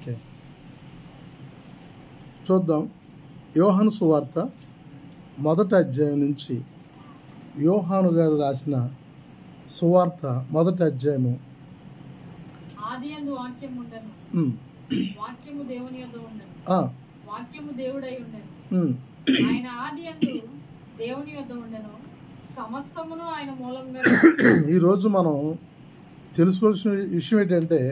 Okay, చూద్దాం. యోహాను సువార్త 1వ అధ్యాయం నుంచి యోహాను గారు రాసిన సువార్త 1వ అధ్యాయము. ఆదియందు వాక్యము ఉండెను, వాక్యము దేవుని యొద్ద ఉండెను, వాక్యము దేవుడై ఉండెను, ఆయన ఆదియందు దేవుని యొద్ద ఉండెను, సమస్తమును ఆయన మూలంగా. ఈరోజు మనం తెలుసుకోవాల్సిన విషయం ఏంటంటే,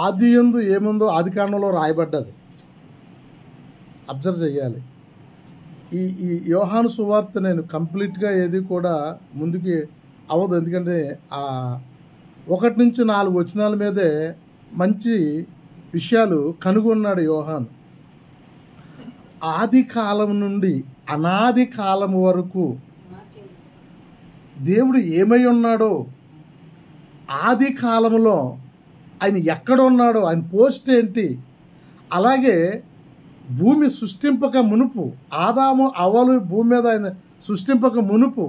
ఆదియందు ఏముందో ఆదికాండంలో రాయబడ్డది. అబ్జర్వ్ చేయాలి. ఈ యోహాను సువార్త నేను కంప్లీట్గా ఏది కూడా ముందుకి అవ్వదు, ఎందుకంటే 1 నుంచి 4 వచనాల మీదే మంచి విషయాలు కనుగొన్నాడు యోహాను. ఆది కాలం నుండి అనాది కాలం వరకు దేవుడు ఏమై ఉన్నాడో, ఆది కాలంలో ఆయన ఎక్కడ ఉన్నాడో, ఆయన పోస్ట్ ఏంటి, అలాగే భూమి సృష్టింపక మునుపు, ఆదాము అవ్వలు భూమి మీద ఆయన సృష్టింపక మునుపు,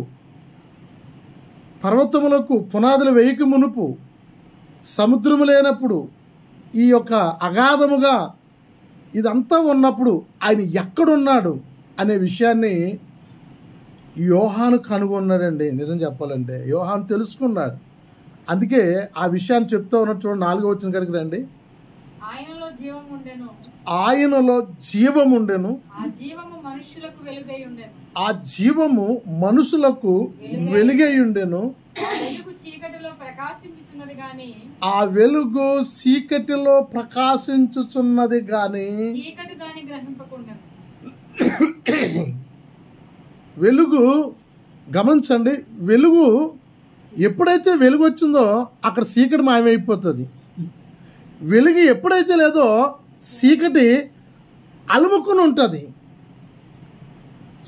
పర్వతములకు పునాదులు వేయక మునుపు, సముద్రము లేనప్పుడు, ఈ యొక్క అగాధముగా ఇదంతా ఉన్నప్పుడు ఆయన ఎక్కడున్నాడు అనే విషయాన్ని యోహాను కనుగొన్నాడండి. నిజం చెప్పాలంటే యోహాను తెలుసుకున్నాడు. అందుకే ఆ విషయాన్ని చెప్తా ఉన్నట్టు చూడండి. 4వ వచనం కాడికి రండి. ఆయనలో జీవం ఉండెను, ఆయనలో జీవం ఉండెను, ఆ జీవము మనుషులకు వెలుగై ఉండెను, ఆ జీవము మనుషులకు వెలుగై ఉండెను, ఆ వెలుగు చీకటిలో ప్రకాశించుచున్నది గాని, ఆ వెలుగు చీకటిలో ప్రకాశించుచున్నది గాని చీకటి దాన్ని గ్రహింపకుండెను. వెలుగు గమనించండి. వెలుగు ఎప్పుడైతే వెలుగు వచ్చిందో అక్కడ చీకటి మాయమైపోతుంది. వెలుగు ఎప్పుడైతే లేదో చీకటి అలుముకుని ఉంటుంది.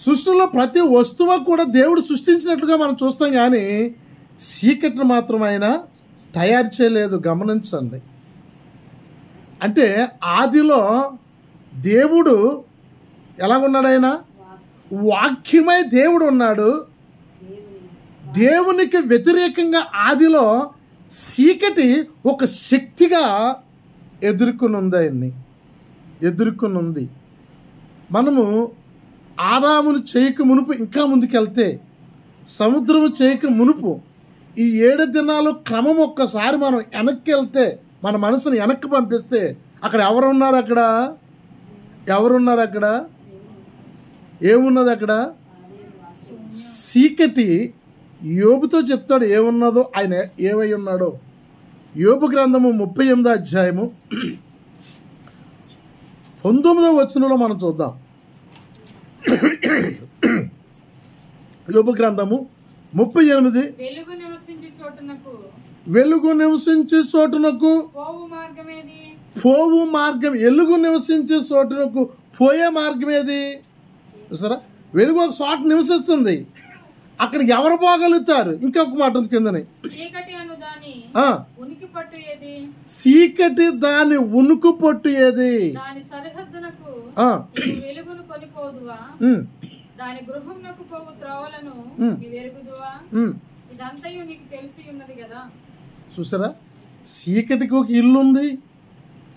సృష్టిలో ప్రతి వస్తువు కూడా దేవుడు సృష్టించినట్లుగా మనం చూస్తాం, కానీ చీకటిని మాత్రం ఆయన తయారు చేయలేదు. గమనించండి. అంటే ఆదిలో దేవుడు ఎలాగున్నాడు? ఆయన వాక్యమై దేవుడు ఉన్నాడు. దేవునికి వ్యతిరేకంగా ఆదిలో చీకటి ఒక శక్తిగా ఎదుర్కొని ఉంది. మనము ఆదామును చేయక మునుపు ఇంకా ముందుకెళ్తే, సముద్రము చేయక మునుపు ఈ 7 దినాలు క్రమం ఒక్కసారి మనం వెనక్కి వెళ్తే, మన మనసును వెనక్కి పంపిస్తే అక్కడ ఎవరున్నారు? అక్కడ ఏమున్నది? అక్కడ చీకటి. యోబుతో చెప్తాడు ఏమున్నదో, ఆయన ఏమై ఉన్నాడో. యోబు గ్రంథము 38వ అధ్యాయము 19వ వచనంలో మనం చూద్దాం. యోబు గ్రంథము 38. వెలుగు నివసించే చోటునకు పోవు మార్గం, వెలుగు నివసించే చోటునకు పోయే మార్గం ఏది? సరే, వెలుగు ఒక చోట నివసిస్తుంది, అక్కడ ఎవరు పోగలుగుతారు? ఇంకొక మాట ఉంది కిందని, చీకటి దాని ఉనికి పట్టు ఏది? చూసారా, చీకటికి ఒక ఇల్లు ఉంది,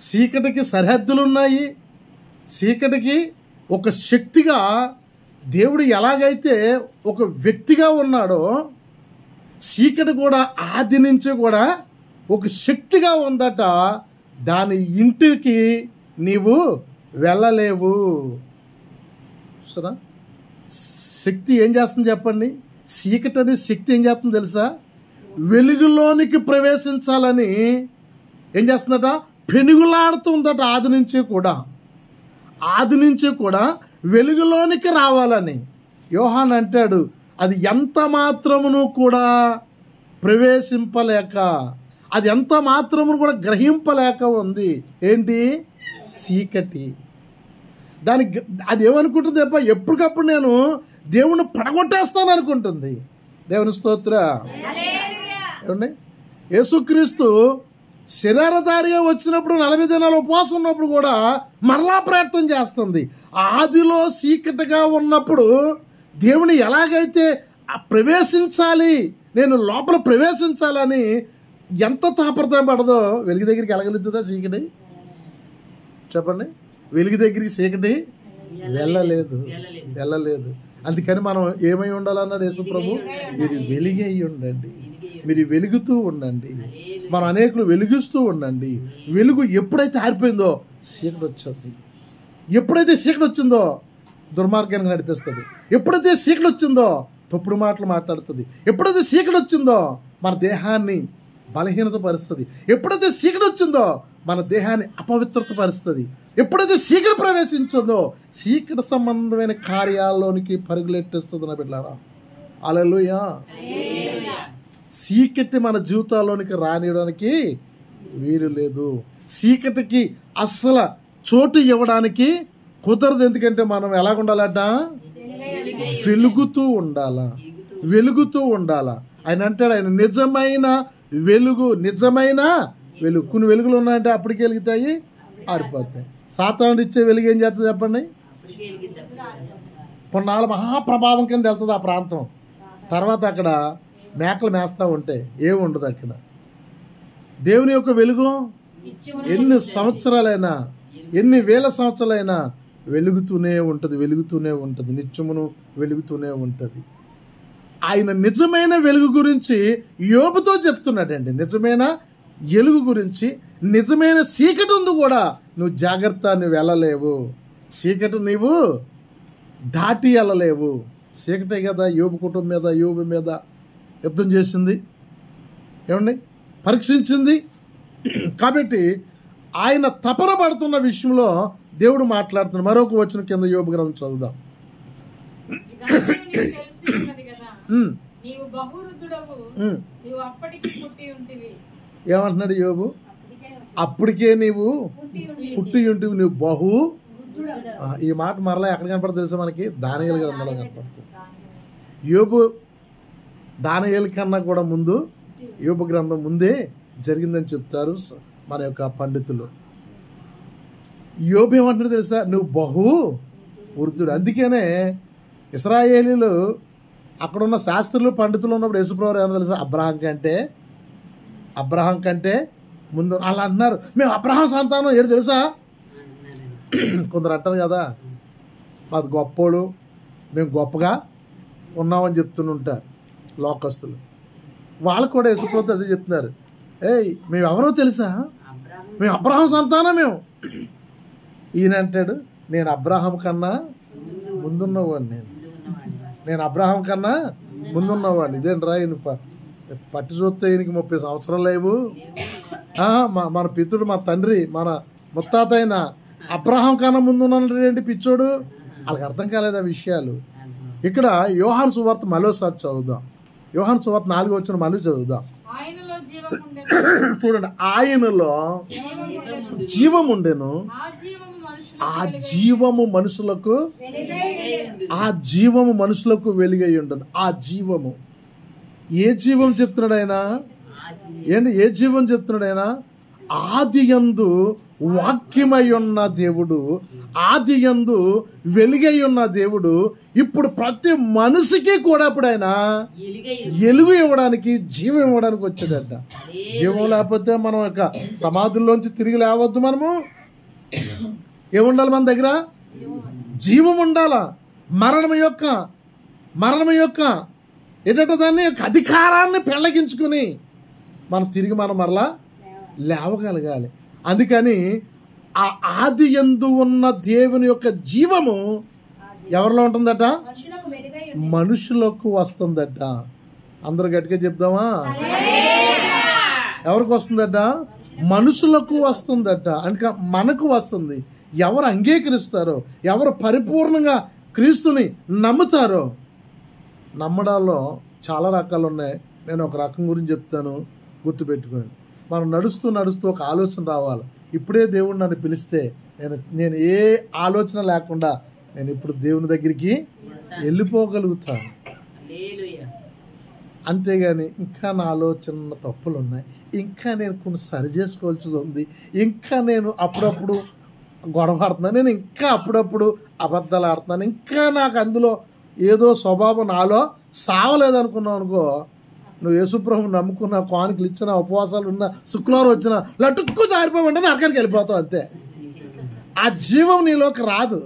చీకటికి సరిహద్దులు ఉన్నాయి, చీకటికి ఒక శక్తిగా దేవుడు ఎలాగైతే ఒక వ్యక్తిగా ఉన్నాడో, చీకటి కూడా ఆది నుంచి కూడా ఒక శక్తిగా ఉందట. దాని ఇంటికి నీవు వెళ్ళలేవు. సరే, శక్తి ఏం చేస్తుంది చెప్పండి? చీకటి అనే శక్తి ఏం చేస్తుంది తెలుసా? వెలుగులోనికి ప్రవేశించాలని ఏం చేస్తుందట? పెనుగులాడుతుందట. ఆది నుంచి కూడా వెలుగులోనికి రావాలని యోహాన్ అంటాడు. అది ఎంత మాత్రమును కూడా ప్రవేశింపలేక, అది ఎంత మాత్రమును కూడా గ్రహింపలేక ఉంది. ఏంటి? చీకటి. అది ఏమనుకుంటుంది? ఎప్పటికప్పుడు నేను దేవుణ్ణి పడగొట్టేస్తాను అనుకుంటుంది. దేవుని స్తోత్ర. ఏమండి, యేసుక్రీస్తు శరీరధారిగా వచ్చినప్పుడు 40 దినాలు ఉపవాసం ఉన్నప్పుడు కూడా మరలా ప్రయత్నం చేస్తుంది. ఆదిలో చీకటిగా ఉన్నప్పుడు దేవుని ఎలాగైతే ప్రవేశించాలి, నేను లోపల ప్రవేశించాలని ఎంత తాపత్రయం పడదో వెలుగు దగ్గరికి వెళ్ళగలుగుతుందా చీకటి? చెప్పండి. వెలుగు దగ్గరికి చీకటి వెళ్ళలేదు. అందుకని మనం ఏమై ఉండాలన్నాడు యేసు ప్రభు? మీరు వెలుగై ఉండండి, మీరు వెలుగుతూ ఉండండి, మనం అనేకులు వెలుగుస్తూ ఉండండి. వెలుగు ఎప్పుడైతే ఆరిపోయిందో చీకటి వచ్చింది. ఎప్పుడైతే చీకటి వచ్చిందో దుర్మార్గానికి నడిపిస్తుంది. ఎప్పుడైతే చీకటి వచ్చిందో తప్పుడు మాటలు మాట్లాడుతుంది. ఎప్పుడైతే చీకటి వచ్చిందో మన దేహాన్ని బలహీనత పరుస్తుంది. ఎప్పుడైతే చీకటి వచ్చిందో మన దేహాన్ని అపవిత్రత పరుస్తుంది. ఎప్పుడైతే చీకటి ప్రవేశించిందో చీకటి సంబంధమైన కార్యాల్లోనికి పరుగులెట్టేస్తుంది. నా బిడ్డలారా, హల్లెలూయా. చీకటి మన జీవితాల్లోనికి రానియడానికి వీలు లేదు. చీకటికి అస్సలు చోటు ఇవ్వడానికి కుదరదు. ఎందుకంటే మనం ఎలాగుండాలట? వెలుగుతూ ఉండాలా. ఆయన అంటాడు, ఆయన నిజమైన వెలుగు. కొన్ని వెలుగులు ఉన్నాయంటే అప్పటికి వెలుగుతాయి, ఆరిపోతాయి. సాతానుడు ఇచ్చే వెలుగు ఏం చేస్తుంది చెప్పండి? కొన్నాళ్ళ మహాప్రభావం కింద వెళ్తుంది ఆ ప్రాంతం. తర్వాత అక్కడ మేకలు మేస్తూ ఉంటే ఏముండదు అక్కడ. దేవుని యొక్క వెలుగు ఎన్ని సంవత్సరాలైనా, ఎన్ని వేల సంవత్సరాలైనా వెలుగుతూనే ఉంటుంది, నిత్యమును వెలుగుతూనే ఉంటుంది. ఆయన నిజమైన వెలుగు గురించి యోబుతో చెప్తున్నాడండి. నిజమైన వెలుగు గురించి, నిజమైన చీకటి ఉంది కూడా, నువ్వు జాగ్రత్త, నువ్వు వెళ్ళలేవు. చీకటి నీవు దాటి వెళ్ళలేవు. చీకటే కదా యోబు కుటుంబం మీద, యోబు మీద యుద్ధం చేసింది, ఏమండి, పరీక్షించింది. కాబట్టి ఆయన తపన పడుతున్న విషయంలో దేవుడు మాట్లాడుతున్నాడు. మరొక వచనం కింద యోబు గ్రంథం చదువుదాం. ఏమంటున్నాడు యోబు? అప్పటికే నీవు పుట్టి ఉంటివి, నువ్వు బహు. ఈ మాట మరలా ఎక్కడ కనపడుతుంది తెలుసా మనకి? దానియేలు గ్రంథంలో కనపడుతుంది. యోబు దానియేలు కన్నా కూడా ముందు, యోబు గ్రంథం ముందే జరిగిందని చెప్తారు మన యొక్క పండితులు. యోబు ఏమంటున్నాడు తెలుసా? నువ్వు బహు వృద్ధుడు. అందుకనే ఇశ్రాయేలీలు అక్కడున్న శాస్త్రులు, పండితులు ఉన్నప్పుడు యేసుప్రభువు ఏమన్నా తెలుసా? అబ్రహాం కంటే ముందు అలా అంటున్నారు. మేము అబ్రహాం సంతానం ఏడు తెలుసా? కొందరు అంటారు కదా, మాది గొప్పోడు, మేము గొప్పగా ఉన్నామని చెప్తుంటారు లోకస్తులు. వాళ్ళు కూడా యేసుప్రభువుతో అదే చెప్తున్నారు. మేము ఎవరో తెలుసా? మేము అబ్రహాం సంతానం మేము. ఈయన అంటాడు, నేను అబ్రహాం కన్నా ముందున్నవాడిని, నేను అబ్రహాం కన్నా ముందున్నవాడిని. ఇదేంట్రా, ఈయన పట్టి చూస్తే ఈయనకి 30 సంవత్సరాలు లేవు. మన పితృడు, మా తండ్రి, మన ముత్తాత అయిన అబ్రహాం కన్నా ముందున్నాడు ఏంటి పిచ్చోడు? వాళ్ళకి అర్థం కాలేదు ఆ విషయాలు. ఇక్కడ యోహాను సువార్త మరోసారి చదువుదాం. యోహాను సువార్త 4వ వచనం మళ్ళీ చదువుదాం. చూడండి, ఆయనలో జీవం ఉండెను, ఆ జీవము మనుషులకు వెలుగై ఉండను. ఆ జీవము ఏ జీవం చెప్తున్నాడు ఆయన? ఏంటి ఏ జీవం చెప్తున్నాడు ఆయన? ఆదియందు వాక్యమై ఉన్న దేవుడు, ఆదియందు వెలుగై ఉన్న దేవుడు ఇప్పుడు ప్రతి మనిషికి కూడా ఇప్పుడు ఆయన వెలుగు ఇవ్వడానికి, జీవం ఇవ్వడానికి వచ్చాడట. జీవం లేకపోతే మనం యొక్క సమాధుల్లోంచి తిరిగి లేవద్దు. మనము ఏముండాలి? మన దగ్గర జీవం ఉండాలా. మరణం యొక్క ఏంటంటే దాన్ని యొక్క అధికారాన్ని పెళ్ళగించుకుని మనం తిరిగి మరలా లేవగలగాలి. అందుకని ఆ ఆది యందు ఉన్న దేవుని యొక్క జీవము ఎవరిలో ఉంటుందట? మనుషులకు వస్తుందట. అందరూ గట్టిగా చెప్దామా? ఎవరికి వస్తుందట? మనుషులకు వస్తుందట. అంటే మనకు వస్తుంది. ఎవరు అంగీకరిస్తారో, ఎవరు పరిపూర్ణంగా క్రీస్తుని నమ్ముతారో. నమ్మడాల్లో చాలా రకాలు ఉన్నాయి. నేను ఒక రకం గురించి చెప్తాను, గుర్తుపెట్టుకోండి. మనం నడుస్తూ ఒక ఆలోచన రావాలి. ఇప్పుడే దేవుడు నన్ను పిలిస్తే నేను ఏ ఆలోచన లేకుండా నేను ఇప్పుడు దేవుని దగ్గరికి వెళ్ళిపోగలుగుతాను. అంతేగాని ఇంకా నా ఆలోచన తప్పులు ఉన్నాయి, ఇంకా నేను కొన్ని సరి చేసుకోవాల్సి ఉంది, ఇంకా నేను అప్పుడప్పుడు గొడవ ఆడుతున్నాను, నేను ఇంకా అప్పుడప్పుడు అబద్ధాలు ఆడుతున్నాను, ఇంకా నాకు అందులో ఏదో స్వభావం నాలో సావలేదనుకున్నావు అనుకో, నువ్వు యేసుప్రభుని నమ్ముకున్న, కానుకలు ఇచ్చిన, ఉపవాసాలు ఉన్న, శుక్రవారం వచ్చిన లటుక్కు జారిపోమంటే నరకానికి వెళ్ళిపోతావు అంతే. ఆ జీవం నీలోకి రాదు,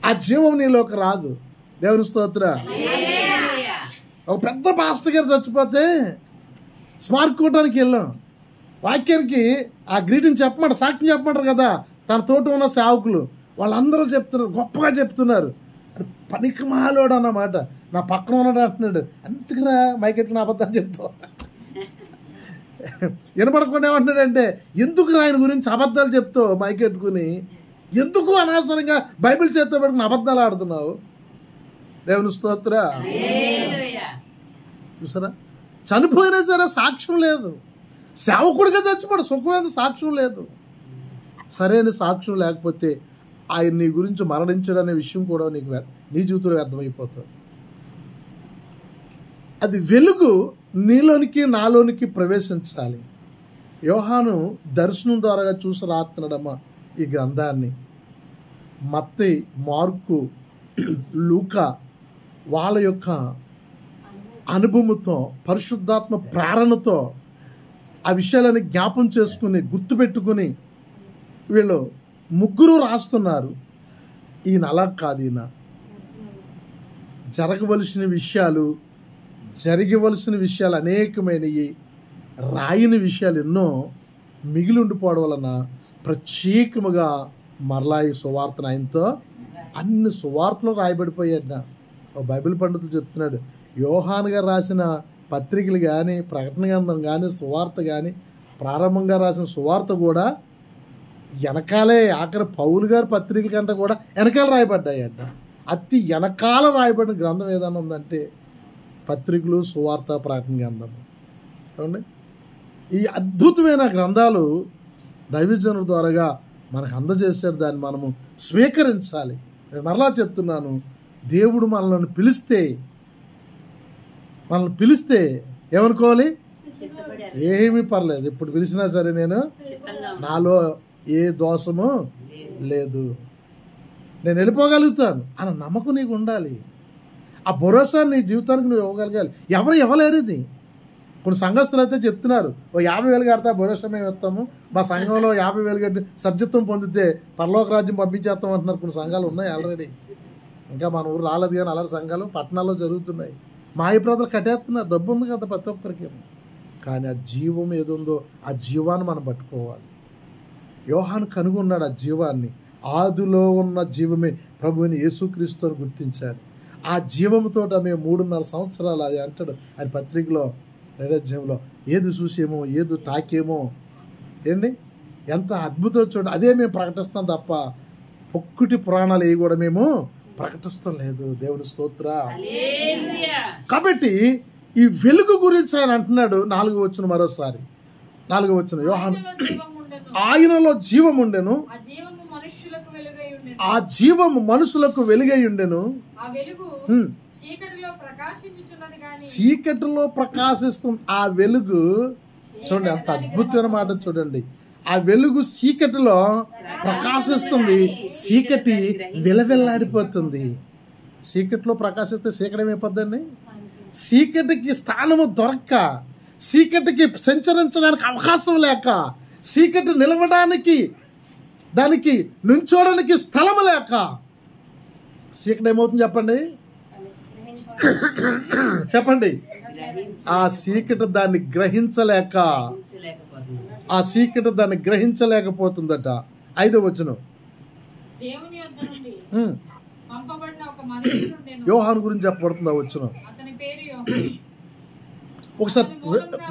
ఆ జీవం నీలోకి రాదు. దేవుని స్తోత్రం. ఒక పెద్ద పాస్టర్ గారు చచ్చిపోతే స్మారకోవడానికి వెళ్ళాం. వాక్యానికి ఆ గ్రీటింగ్ చెప్పమంటారు, సాక్ష్యం చెప్పమంటారు కదా. తన తోట ఉన్న సేవకులు వాళ్ళందరూ చెప్తున్నారు, గొప్పగా చెప్తున్నారు. పనికి మాలోడు అన్నమాట. నా పక్కన ఉన్నాడు అంటున్నాడు, అందుకురా మైకెట్టుకుని అబద్ధాలు చెప్తావు. వినపడకుండా ఏమంటున్నాడంటే, ఎందుకు ఆయన గురించి అబద్ధాలు చెప్తావు మైకెట్టుకుని, ఎందుకు అనవసరంగా బైబిల్ చేత్తో పెట్టుకుని అబద్ధాలు ఆడుతున్నావు. దేవుని స్తోత్రం. చూసారా, చనిపోయినా సరే సాక్ష్యం లేదు. సేవకుడిగా చచ్చిపోడు, సుఖమైన సాక్ష్యం లేదు. సరైన సాక్ష్యం లేకపోతే ఆయన నీ గురించి మరణించడం అనే విషయం కూడా నీకు నీ జీవితంలో వ్యర్థమైపోతుంది. అది వెలుగు నీలోనికి నాలోనికి ప్రవేశించాలి. యోహాను దర్శనం ద్వారా చూసి రాస్తున్నాడమ్మా ఈ గ్రంథాన్ని. మత్తయి, మార్కు, లూకా వాళ్ళ యొక్క అనుభవంతో, పరిశుద్ధాత్మ ప్రేరణతో ఆ విషయాలని జ్ఞాపం చేసుకుని, గుర్తుపెట్టుకుని వీళ్ళు ముగ్గురు రాస్తున్నారు. ఈయన అలా కాదు, ఈయన జరగవలసిన విషయాలు, జరిగవలసిన విషయాలు అనేకమైనవి, రాయని విషయాలు ఎన్నో మిగిలి ఉండిపోవడం వలన ప్రత్యేకముగా మరలా ఈ సువార్తను ఆయనతో అన్ని సువార్తలు రాయబడిపోయాడు. ఓ బైబిల్ పండితులు చెప్తున్నాడు, యోహాను గారు రాసిన పత్రికలు కానీ, ప్రకటన గ్రంథం కానీ, సువార్త కానీ, ప్రారంభంగా రాసిన సువార్త కూడా వెనకాలే, ఆఖరి పౌలు గారి పత్రికల కంటే కూడా వెనకాల రాయబడ్డాయంట. అతి వెనకాల రాయబడిన గ్రంథం ఏదైనా ఉందంటే పత్రికలు, సువార్త, ప్రకటన గ్రంథం. చూడండి, ఈ అద్భుతమైన గ్రంథాలు దైవజనుల ద్వారాగా మనకు అందజేసాడు. దాన్ని మనము స్వీకరించాలి. నేను మరలా చెప్తున్నాను, దేవుడు మనల్ని పిలిస్తే ఏమనుకోవాలి? ఏమీ పర్లేదు, ఇప్పుడు పిలిచినా సరే నేను, నాలో ఏ దోషము లేదు, నేను వెళ్ళిపోగలుగుతాను అన్న నమ్మకం నీకు ఉండాలి. ఆ భరోసా నీ జీవితానికి నువ్వు ఇవ్వగలగాలి. ఎవరు ఇవ్వలేరు ఇది. కొన్ని సంఘస్థులు అయితే చెప్తున్నారు, ఓ 50,000 కడతా భరోసా మేము ఇస్తాము, మా సంఘంలో 50,000 కట్టి సభ్యత్వం పొందితే పరలోక రాజ్యం పంపించేస్తాం అంటున్నారు. కొన్ని సంఘాలు ఉన్నాయి ఆల్రెడీ. ఇంకా మన ఊరు రాలేదు కానీ అలాంటి సంఘాలు పట్టణాల్లో జరుగుతున్నాయి. మాయ ప్రజలు కట్టేస్తున్నారు, డబ్బు ఉంది కదా ప్రతి ఒక్కరికి. కానీ ఆ జీవం ఏదుందో ఆ జీవాన్ని మనం పట్టుకోవాలి. యోహాను కనుగొన్నాడు ఆ జీవాన్ని. ఆదిలో ఉన్న జీవమే ప్రభువుని యేసుక్రీస్తుని గుర్తించాడు. ఆ జీవముతో మేము 3.5 సంవత్సరాలు, అది అంటాడు ఆయన పత్రికలో, నైరాజ్యంలో, ఏది చూసేమో ఏది తాకేమో, ఏంటి ఎంత అద్భుతం చూడండి. అదే మేము ప్రకటిస్తాం తప్ప ఒక్కటి పురాణాలు ఏవి కూడా మేము ప్రకటిస్తాం లేదు. దేవుని స్తోత్ర. కాబట్టి ఈ వెలుగు గురించి ఆయన అంటున్నాడు. 4వ వచనం, మరోసారి 4వ వచనం, యోహాను, ఆయనలో జీవం ఉండెను, ఆ జీవము మనుషులకు వెలుగై ఉండెను, చీకటిలో ప్రకాశిస్తుంది. ఆ వెలుగు చూడండి, అంత అద్భుతమైన మాట చూడండి. ఆ వెలుగు చీకటిలో ప్రకాశిస్తుంది, చీకటి విలవిల్లాడిపోతుంది. చీకటిలో ప్రకాశిస్తే చీకటి ఏమైపోద్దండి? చీకటికి స్థానము దొరక్క, చీకటికి సంచరించడానికి అవకాశం లేక, చీకటి నిలవడానికి, దానికి నుంచోడానికి స్థలము లేక చీకటి ఏమవుతుంది చెప్పండి? చెప్పండి. ఆ చీకటి దాన్ని గ్రహించలేకపోతుందట. 5వ వచనం, యోహాను గురించి చెప్పబడుతుంది. వచనం ఒకసారి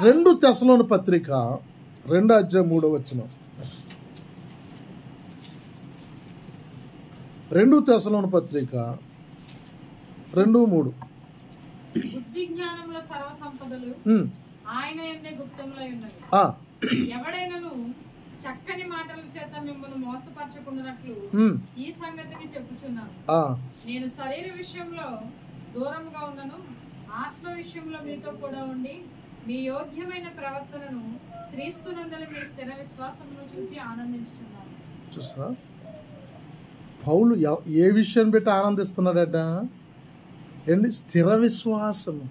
2 తెస్సలోని పత్రిక 2వ అధ్యాయం 3వ వచనం. 2 తెస్సలోని పత్రిక 2:3. బుద్ధి జ్ఞానముల సర్వ సంపదలు ఆయన యందే గుప్తములై ఉన్నవి. ఎవడైనను చక్కని మాటల చేత మిమ్మల్ని మోసపరచుకున్నట్లు ఈ సంగతిని చెప్పుచున్నాను. నేను శరీర విషయంలో దూరంగా ఉన్నను, ఆత్మ విషయంలో మీతో కూడా ఉండి మీ యోగ్యమైన ప్రవర్తనను క్రీస్తునందలి మీ స్థిర విశ్వాసమును చూసి ఆనందించుచున్నాను. చూసారా, పౌలు ఏ విషయం పెట్టి ఆనందిస్తున్నాడట? ఏంటి? స్థిర విశ్వాసము.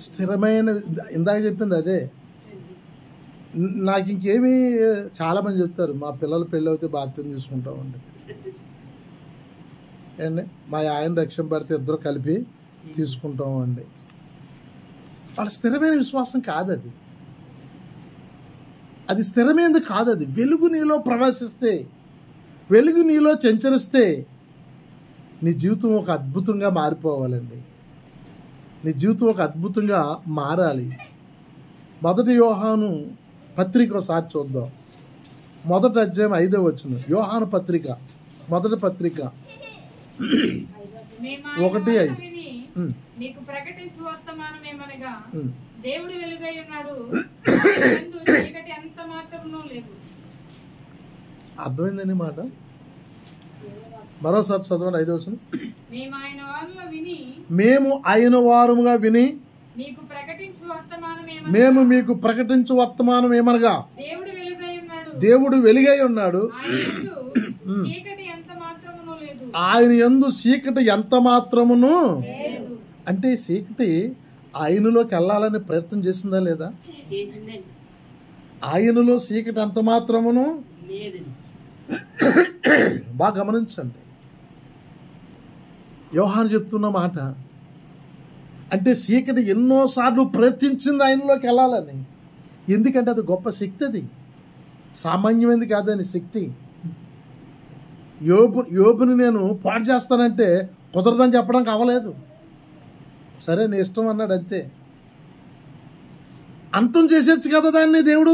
స్థిరమైన, ఇందాక చెప్పింది అదే. నాకు ఇంకేమీ, చాలామంది చెప్తారు మా పిల్లలు పెళ్ళి అవుతే బాధ్యత తీసుకుంటామండి అండి, మా ఆయన రక్షణ పడితే ఇద్దరు కలిపి తీసుకుంటామండి. వాళ్ళ స్థిరమైన విశ్వాసం కాదు అది. అది స్థిరమైనది కాదు. అది వెలుగు నీలో ప్రవేశిస్తే, వెలుగు నీలో సంచరిస్తే నీ జీవితం ఒక అద్భుతంగా మారిపోవాలండి. నీ జీవితం ఒక అద్భుతంగా మారాలి. 1 యోహాను పత్రిక ఒకసారి చూద్దాం. 1వ అధ్యాయం 5వ వచనం. యోహాను పత్రిక, 1వ పత్రిక 1:5. మీకు ప్రకటించు వర్తమానం ఏమనగా దేవుడు వెలుగై ఉన్నాడు, చీకటి ఎంత మాత్రమూ లేదు. అర్థమైందని మాట. మరోసారి చదవండి 5వ వచనం. మేము ఆయన వారముగా విని మీకు ప్రకటించు వర్తమానం ఏమనగా దేవుడు వెలుగై ఉన్నాడు, ఆయన యందు చీకటి ఎంత మాత్రమును. అంటే చీకటి ఆయనలోకి వెళ్ళాలని ప్రయత్నం చేసిందా లేదా? ఆయనలో చీకటి ఎంత మాత్రమును. బాగా గమనించండి, యోహాను చెప్తున్న మాట. అంటే చీకటి ఎన్నోసార్లు ప్రయత్నించింది ఆయనలోకి వెళ్ళాలని. ఎందుకంటే అది గొప్ప శక్తి, అది సామాన్యమైనది కాదని శక్తి. యోబుని నేను పాడు చేస్తానంటే కుదరదని చెప్పడానికి అవ్వలేదు. సరే నీ ఇష్టం అన్నాడు, అంతే. అంతం చేసేచ్చు కదా దాన్ని దేవుడు.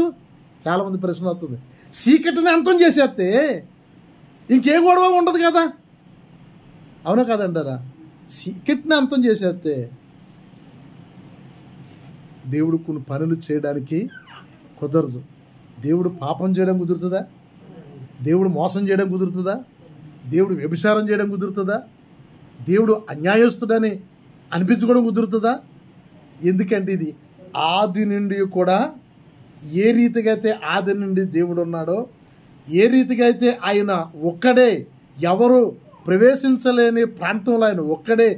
చాలామంది ప్రశ్న వస్తుంది, చీకటిని అంతం చేసేస్తే ఇంకే గొడవ ఉండదు కదా. అవునా కదంటారా? చీకటిని అంతం చేసేస్తే దేవుడు కొన్ని పనులు చేయడానికి కుదరదు. దేవుడు పాపం చేయడం కుదురుతుందా? దేవుడు మోసం చేయడం కుదురుతుందా? దేవుడు వ్యభిచారం చేయడం కుదురుతుందా? దేవుడు అన్యాయస్తుడని అనిపించుకోవడం కుదురుతుందా? ఎందుకంటే ఇది ఆది నుండి కూడా ఏ రీతిగా అయితే ఆది నుండి దేవుడు ఉన్నాడో, ఏ రీతిగా అయితే ఆయన ఒక్కడే, ఎవరు ప్రవేశించలేని ప్రాంతంలో ఆయన ఒక్కడే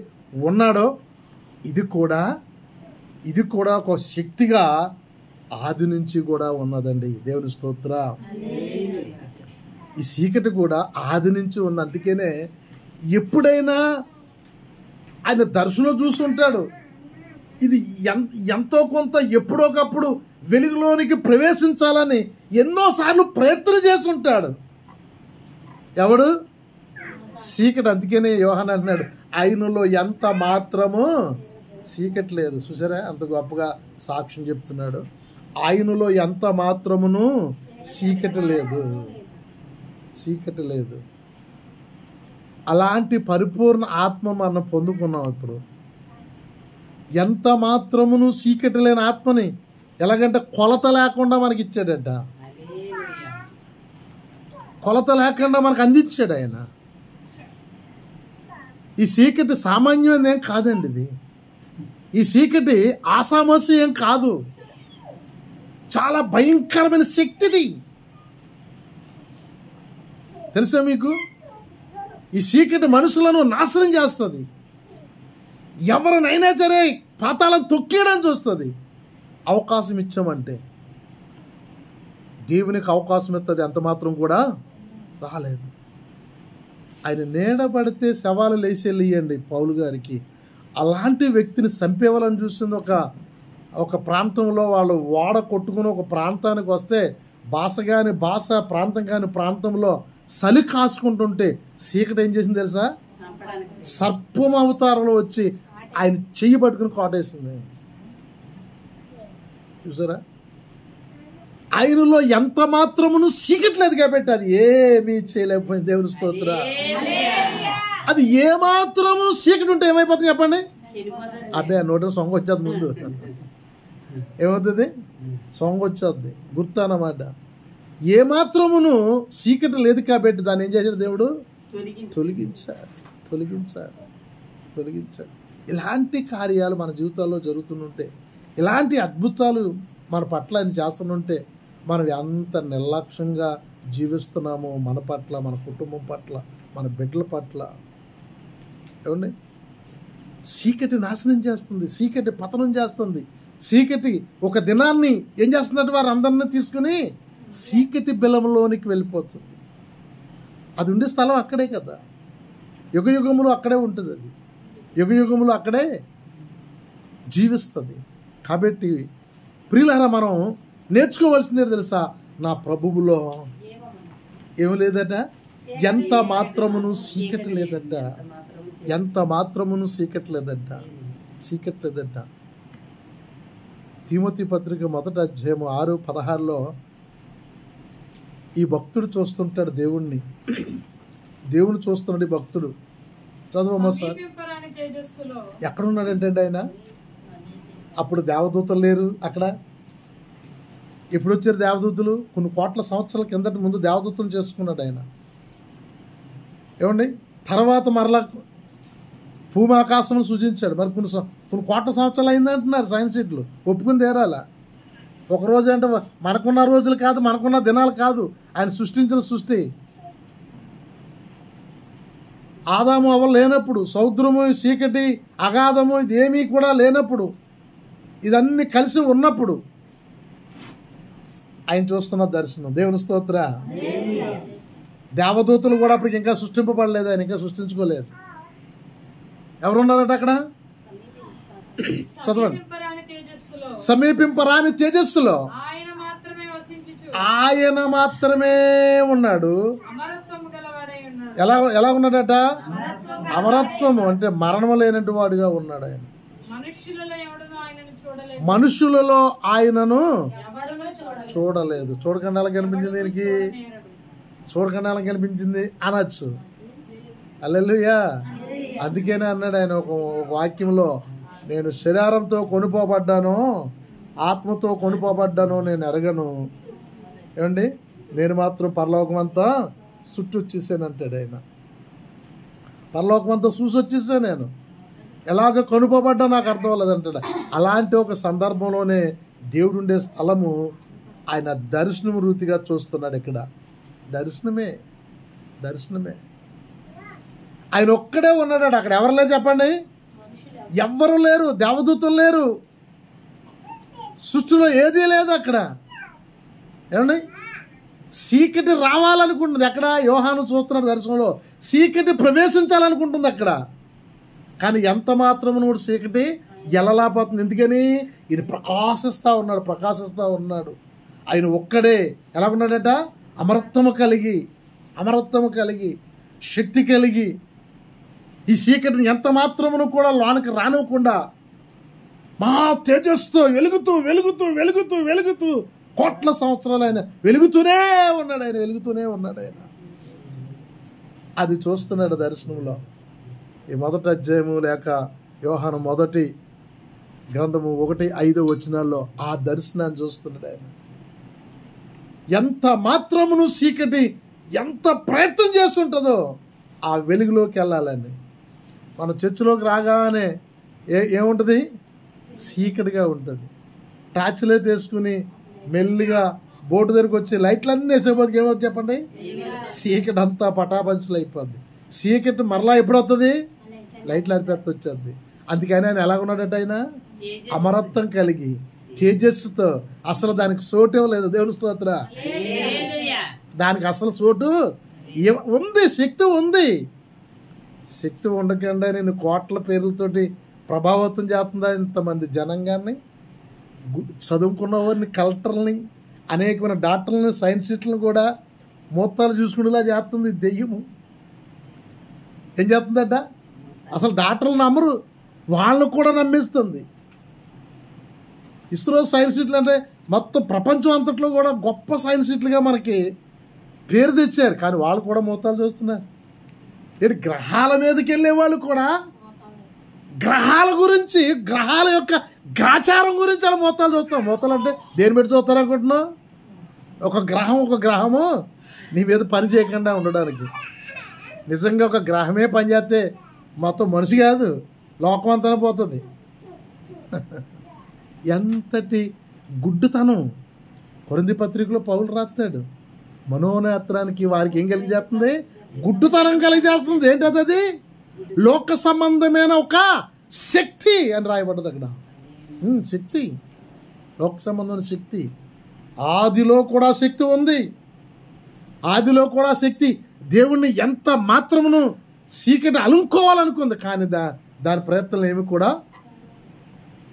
ఉన్నాడో, ఇది కూడా ఒక శక్తిగా ఆది నుంచి కూడా ఉన్నదండి. దేవుని స్తోత్ర. ఈ చీకటి కూడా ఆది నుంచి ఉంది. అందుకనే ఎప్పుడైనా ఆయన దర్శనం చూస్తుంటాడు, ఇది ఎంతో కొంత ఎప్పుడోకప్పుడు వెలుగులోనికి ప్రవేశించాలని ఎన్నోసార్లు ప్రయత్నం చేస్తుంటాడు. ఎవడు? చీకటి. అందుకనే యోహాను అంటున్నాడు, ఆయనలో ఎంత మాత్రము చీకటి లేదు. చూసారా అంత గొప్పగా సాక్ష్యం చెప్తున్నాడు. ఆయనలో ఎంత మాత్రమును చీకటి లేదు. అలాంటి పరిపూర్ణ ఆత్మ మనం పొందుకున్నాం. ఇప్పుడు ఎంత మాత్రమును చీకటి లేని ఆత్మని ఎలాగంటే కొలత లేకుండా మనకి ఇచ్చాడట. కొలత లేకుండా మనకు అందించాడు ఆయన. ఈ చీకటి సామాన్యమైనది ఏం కాదండి. ఇది ఈ చీకటి ఆసామస్య ఏం కాదు, చాలా భయంకరమైన శక్తిది. తెలుసా మీకు? ఈ చీకటి మనుషులను నాశనం చేస్తుంది. ఎవరినైనా సరే పాతాళం తొక్కేయడం చూస్తుంది. అవకాశం ఇచ్చామంటే దేవునికి అవకాశం ఇస్తుంది ఎంత మాత్రం కూడా రాలేదు. ఆయన నీడ పడితే శవాలు లేచెళ్ళియండి పౌలు గారికి. అలాంటి వ్యక్తిని చంపేవాలని చూసింది. ఒక ప్రాంతంలో వాళ్ళు ఓడ కొట్టుకుని ఒక ప్రాంతానికి వస్తే ప్రాంతం కాని ప్రాంతంలో చలి కాసుకుంటుంటే చీకటి ఏం చేసింది తెలుసా? సర్పం అవతారంలో వచ్చి ఆయన చెయ్యి పట్టుకుని కాటేసింది. చూసారా? ఆయనలో ఎంత మాత్రమును చీకటి లేదు కాబట్టి అది ఏమీ చేయలేకపోయింది. దేవుని స్తోత్ర. అది ఏ మాత్రము చీకటి ఉంటే ఏమైపోతుంది చెప్పండి? అదే నోట సొంగ వచ్చేది. ముందు ఏమవుతుంది? సొంగ వచ్చేది, గుర్తు అన్నమాట. ఏ మాత్రమును చీకటి లేదు కాబట్టి దాన్ని ఏం చేశాడు దేవుడు? తొలగించాడు. ఇలాంటి కార్యాలు మన జీవితాల్లో జరుగుతుంటే, ఇలాంటి అద్భుతాలు మన పట్ల ఆయన చేస్తుంటే మనం ఎంత నిర్లక్ష్యంగా జీవిస్తున్నామో మన పట్ల, మన కుటుంబం పట్ల, మన బిడ్డల పట్ల. ఏమండి? చీకటి నాశనం చేస్తుంది, చీకటి పతనం చేస్తుంది. చీకటి ఒక దినాన్ని ఏం చేస్తుందంటే వారు అందరినీ తీసుకుని చీకటి బిలంలోనికి వెళ్ళిపోతుంది. అది ఉండే స్థలం అక్కడే కదా, యుగయుగములు అక్కడే ఉంటుంది, అది యుగయుగములు అక్కడే జీవిస్తుంది. కాబట్టి ప్రియులారా, మనం నేర్చుకోవాల్సిందే తెలుసా, నా ప్రభువులో ఏమి లేదట, ఎంత మాత్రమును చీకటి లేదట, ఎంత మాత్రమును చీకటి లేదట, చీకటి లేదట. తిమోతి పత్రిక 1వ అధ్యాయం 6:16 ఈ భక్తుడు చూస్తుంటాడు దేవుణ్ణి, దేవుని చూస్తున్నాడు ఈ భక్తుడు. చదవమ్మా సార్. ఎక్కడున్నాడంటే ఆయన, అప్పుడు దేవదూతలు లేరు అక్కడ. ఎప్పుడు వచ్చారు దేవదూతలు? కొన్ని కోట్ల సంవత్సరాల కిందటి ముందు దేవదూతలు చేసుకున్నాడు ఆయన. ఏమండి, తర్వాత మరలా భూమి ఆకాశం సృజించాడు. మరి కొన్ని కోట్ల సంవత్సరాలు అయిందంటున్నారు సైన్సిస్టులు, ఒప్పుకుని తీరాలా. ఒకరోజు అంటే మనకున్న రోజులు కాదు, మనకున్న దినాలు కాదు, ఆయన సృష్టించిన సృష్టి. ఆదాము అవ్వ లేనప్పుడు, సముద్రము, చీకటి, అగాధము ఇదేమీ కూడా లేనప్పుడు, ఇదన్నీ కలిసి ఉన్నప్పుడు ఆయన చూస్తున్న దర్శనం. దేవుని స్తోత్ర. దేవదూతలు కూడా అప్పటికి ఇంకా సృష్టింపబడలేదు, ఆయన ఇంకా సృష్టించుకోలేదు. ఎవరున్నారట అక్కడ? చదవండి. సమీపింపరాని తేజస్సులో ఆయన మాత్రమే ఉన్నాడు. ఎలా ఉన్నాడట? అమరత్వము అంటే మరణము లేనట్టు వాడుగా ఉన్నాడు ఆయన. మనుషులలో ఆయనను చూడలేదు. చూడకుండా ఎలా కనిపించింది దీనికి? చూడకుండా ఎలా కనిపించింది అనొచ్చు. హల్లెలూయా. అందుకనే అన్నాడు ఆయన ఒక వాక్యంలో, నేను శరీరంతో కొనుపోబడ్డాను, ఆత్మతో కొనుపోబడ్డాను, నేను ఎరగను. ఏమండి, నేను మాత్రం పరలోకం అంతా చుట్టూ వచ్చేసాను అంటాడు ఆయన. పరలోకం అంతా చూసి వచ్చేసాను నేను, ఎలాగ కొనుపోబడ్డా నాకు అర్థం అవ్వలేదు అంటాడు. అలాంటి ఒక సందర్భంలోనే దేవుడు ఉండే స్థలము ఆయన దర్శనం రీతిగా చూస్తున్నాడు. ఇక్కడ దర్శనమే, దర్శనమే. ఆయన ఒక్కడే ఉన్నాడు అక్కడ. ఎవరు లేరు చెప్పండి? ఎవ్వరు లేరు, దేవదూతలు లేరు, సృష్టిలో ఏదీ లేదు అక్కడ. ఏమండి, చీకటి రావాలనుకుంటుంది ఎక్కడ? యోహాను చూస్తున్నాడు దర్శనంలో, చీకటి ప్రవేశించాలనుకుంటుంది అక్కడ. కానీ ఎంత మాత్రము కూడా చీకటి ఎలలాపోతుంది. ఎందుకని? ఈయన ప్రకాశిస్తూ ఉన్నాడు, ప్రకాశిస్తూ ఉన్నాడు. ఆయన ఒక్కడే ఎలాగున్నాడట? అమరత్వము కలిగి, అమరత్వము కలిగి, శక్తి కలిగి, ఈ చీకటిని ఎంత మాత్రమును కూడా లోనికి రానివ్వకుండా మా తేజస్తో వెలుగుతూ వెలుగుతూ వెలుగుతూ వెలుగుతూ కోట్ల సంవత్సరాలు ఆయన వెలుగుతూనే ఉన్నాడు, ఆయన వెలుగుతూనే ఉన్నాడు ఆయన. అది చూస్తున్నాడు దర్శనంలో. ఈ 1వ అధ్యాయము లేక యోహాను 1 గ్రంథము 1:5 వచనాల్లో ఆ దర్శనాన్ని చూస్తున్నాడు ఆయన. ఎంత మాత్రమును చీకటి ఎంత ప్రయత్నం చేస్తుంటుందో ఆ వెలుగులోకి వెళ్ళాలని. మన చర్చిలోకి రాగానే ఏముంటుంది? చీకటిగా ఉంటుంది. టార్చ్ లైట్ వేసుకుని మెల్లిగా బోర్డు దగ్గరికి వచ్చి లైట్లన్నీ వేసేపోతే ఏమవుతుంది చెప్పండి? చీకటి అంతా పటాపంచులు అయిపోద్ది. చీకటి మరలా ఎప్పుడు వస్తుంది? లైట్లు అరిపేత్త వచ్చేది. అందుకని ఆయన ఎలాగున్నాడట? ఆయన అమరత్వం కలిగి తేజస్సుతో. అసలు దానికి చోటు ఇవ్వలేదు. దేవుని స్తోత్ర. దానికి అసలు చోటు ఉంది, శక్తి ఉంది. శక్తి ఉండకుండా నేను కోట్ల పేర్లతోటి ప్రభావితం చేస్తుందా ఇంతమంది జనాంగాన్ని? చదువుకున్న వారిని, కలెక్టర్ని, అనేకమైన డాక్టర్లని, సైంటిస్టులను కూడా మూత్తాలు చూసుకునేలా చేస్తుంది దెయ్యము. ఏం చేస్తుందట? అసలు డాక్టర్లు నమ్మరు, వాళ్ళకు కూడా నమ్మిస్తుంది. ఇస్రో సైంటిస్టులు అంటే మొత్తం ప్రపంచం అంతట్లో కూడా గొప్ప సైంటిస్టులుగా మనకి పేరు తెచ్చారు. కానీ వాళ్ళు కూడా మూతాలు చూస్తున్నారు. ఏంటి, గ్రహాల మీదకి వెళ్ళే వాళ్ళు కూడా గ్రహాల గురించి, గ్రహాల యొక్క గ్రాచారం గురించి అలా మూతాలు చూస్తాం. మూతాలు అంటే దేని పెట్టి చూస్తారు అనుకుంటున్నావు? ఒక గ్రహము నీ మీద పని చేయకుండా ఉండడానికి. నిజంగా ఒక గ్రహమే పనిచేస్తే మొత్తం మనిషి కాదు, లోకం అంతా పోతుంది. ఎంతటి గుడ్డుతనం! కొరింథీ పత్రికలో పౌలు రాస్తాడు, మనోనేత్రానికి వారికి ఏం కలిగజేస్తుంది? గుడ్డుతనం కలిగజేస్తుంది. ఏంటది? లోక సంబంధమైన ఒక శక్తి అని రాయబడ్డది అక్కడ. శక్తి, లోక సంబంధమైన శక్తి. ఆదిలో కూడా శక్తి ఉంది. ఆదిలో కూడా శక్తి దేవుణ్ణి ఎంత మాత్రమును చీకటి అలుముకోవాలనుకుంది, కానీ దాని ప్రయత్నం ఏమి కూడా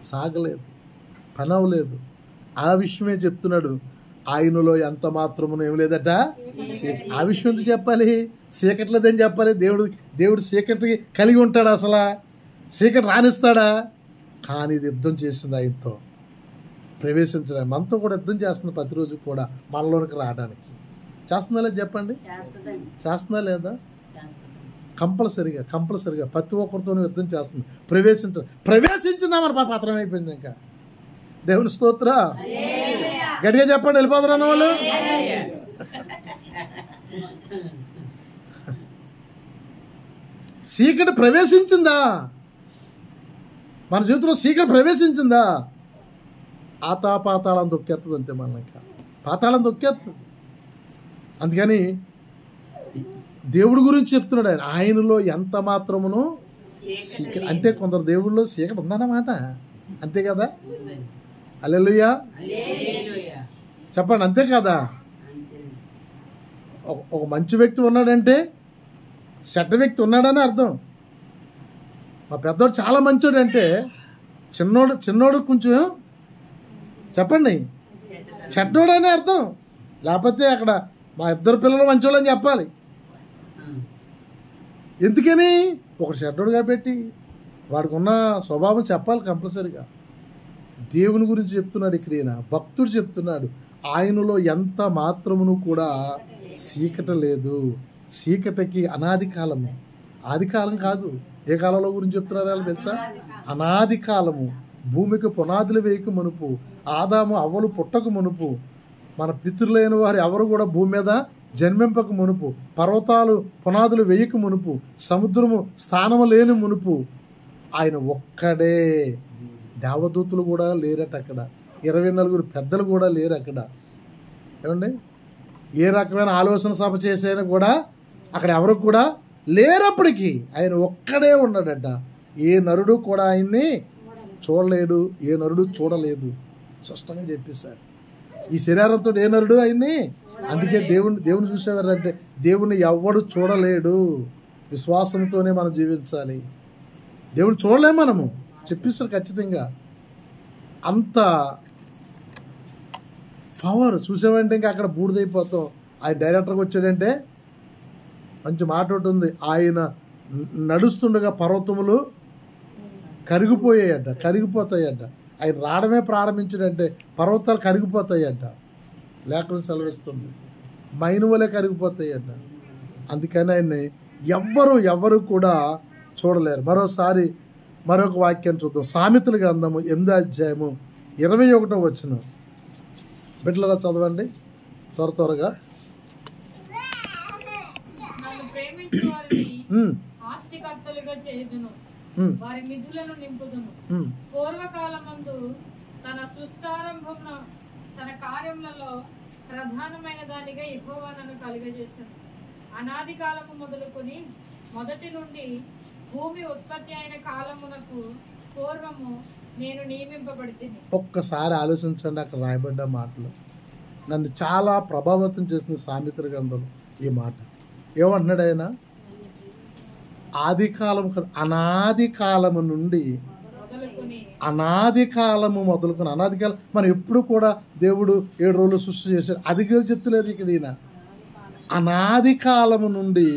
సాగలేదు, పని అవ్వలేదు. ఆ విషయమే చెప్తున్నాడు. ఆయనలో ఎంత మాత్రమును ఏమి లేదట. ఆ విషయం ఎందుకు చెప్పాలి? చీకట్లేదని చెప్పాలి. దేవుడు చీకటి కలిగి ఉంటాడా? అసలు చీకటి రాణిస్తాడా? కానీ ఇది యుద్ధం చేసింది, ఆయనతో ప్రవేశించడానికి. మనతో కూడా యుద్ధం చేస్తుంది ప్రతిరోజు కూడా, మనలోనికి రావడానికి. చేస్తుందా లేదా చెప్పండి? చేస్తుందా లేదా? కంపల్సరిగా ప్రతి ఒక్కరితో యుద్ధం చేస్తుంది. ప్రవేశించిందా మన పత్రం అయిపోయింది. ఇంకా దేవుని స్తోత్ర. గట్టిగా చెప్పండి, వెళ్ళిపోతారు అన్నవాళ్ళు. చీకటి ప్రవేశించిందా మన జీవితంలో? చీకటి ప్రవేశించిందా? పాతాళం దొక్కేస్తుంది అంతే. మన ఇంకా పాతాళం దొక్కేస్తుంది. అందుకని దేవుడి గురించి చెప్తున్నాడు ఆయన. ఆయనలో ఎంత మాత్రమును చీకటి అంటే, కొందరు దేవుళ్ళలో చీకటి ఉందన్నమాట. అంతే కదా? హల్లెలూయా చెప్పండి, అంతే కదా? ఒక మంచి వ్యక్తి ఉన్నాడంటే చెడ్డ వ్యక్తి ఉన్నాడని అర్థం. మా పెద్దోడు చాలా మంచోడు అంటే చిన్నోడు కొంచెం చెప్పండి చెడ్డోడని అర్థం. లేకపోతే అక్కడ మా ఇద్దరు పిల్లలు మంచోళ్ళు అని చెప్పాలి. ఎందుకని? ఒకడు చెడ్డోడు కాబట్టి వాడికి ఉన్న స్వభావం చెప్పాలి కంపల్సరిగా. దేవుని గురించి చెప్తున్నాడు ఇక్కడ ఈయన భక్తుడు చెప్తున్నాడు. ఆయనలో ఎంత మాత్రమును కూడా చీకటి లేదు. చీకటికి అనాది కాలము, ఆది కాలం కాదు. ఏ కాలంలో గురించి చెప్తున్నారో తెలుసా? అనాది కాలము. భూమికి పునాదులు వేయక మునుపు, ఆదాము అవ్వలు పుట్టక మునుపు, మన పితృలైన వారు ఎవరు కూడా భూమి మీద జన్మింపక మునుపు, పర్వతాలు పునాదులు వేయక మునుపు, సముద్రము స్థానము లేని మునుపు ఆయన ఒక్కడే. దేవదూతులు కూడా లేరట అక్కడ. 24 పెద్దలు కూడా లేరు అక్కడ. ఏమండి? ఏ రకమైన ఆలోచన సభ చేసేనా కూడా అక్కడ ఎవరు కూడా లేరప్పటికీ ఆయన ఒక్కడే ఉన్నాడట. ఏ నరుడు కూడా ఆయన్ని చూడలేడు, ఏ నరుడు చూడలేదు. స్పష్టంగా చెప్పేశాడు. ఈ శరీరంతో ఏ నరుడు ఆయన్ని, అందుకే దేవుని చూసేవారంటే దేవుణ్ణి ఎవ్వడు చూడలేడు. విశ్వాసంతోనే మనం జీవించాలి. దేవుని చూడలేము మనము, చెప్పేస్తారు ఖచ్చితంగా. అంత పవర్ చూసామంటే ఇంకా అక్కడ బూడిదైపోతాం. ఆయన డైరెక్టర్కి వచ్చాడంటే మంచి మాట ఒకటి ఉంది. ఆయన నడుస్తుండగా పర్వతములు కరిగిపోతాయంట. ఆయన రావడమే ప్రారంభించాడంటే పర్వతాలు కరిగిపోతాయంట. లేఖనం సెలవిస్తుంది. మైనువలే కరిగిపోతాయంట. అందుకని ఆయన్ని ఎవ్వరు కూడా చూడలేరు. మరొక వాక్యాన్ని చూద్దాం. సామెతల గ్రంథము 8వ అధ్యాయము 21వ వచనం. బిడ్డలారా చదవండి త్వరగా. ఆస్తికర్తలుగా చేయుదును, వారి నిధులను నింపుదును. పూర్వకాలమందు తన సృష్టారంభమున తన కార్యములలో ప్రధానమైన దానిగా యెహోవా నన్ను కలుగజేశాను. అనాది కాలము మొదలుకొని మొదటి నుండి భూమి ఉత్పత్తి అయిన కాలమునకు పూర్వము నేను నియమింపబడితిని. ఒక్కసారి ఆలోచించండి, అక్కడ రాయబడ్డ మాటలు నన్ను చాలా ప్రభావితం చేసిన సామెతల గ్రంథంలో ఈ మాట. ఏమంటున్నాడు ఆయన? ఆది కాలం కదా, అనాది కాలము నుండి, అనాది కాలము మొదలుకొని, అనాది కాలం మనం ఎప్పుడు కూడా దేవుడు 7 రోజులు సృష్టి చేశాడు. అది చెప్తలేదు ఇక్కడ ఈయన. అనాది కాలము నుండి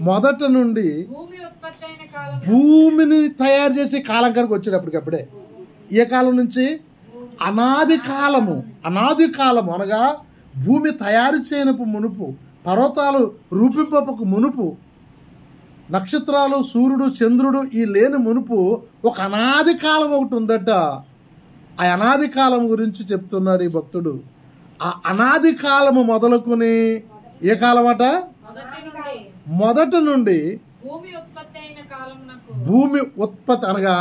మొదట నుండి భూమిని తయారు చేసే కాలం కనుక వచ్చేటప్పటికప్పుడే. ఏ కాలం నుంచి? అనాది కాలము అనగా భూమి తయారు చేయనప్పుడు మునుపు, పర్వతాలు రూపింపకు మునుపు, నక్షత్రాలు సూర్యుడు చంద్రుడు ఈ లేని మునుపు ఒక అనాది కాలం ఒకటి ఉందట. ఆ అనాది కాలం గురించి చెప్తున్నాడు ఈ భక్తుడు. ఆ అనాది కాలము మొదలుకొని ఏ కాలం అట? మొదట నుండి భూమి ఉత్పత్తి అనగా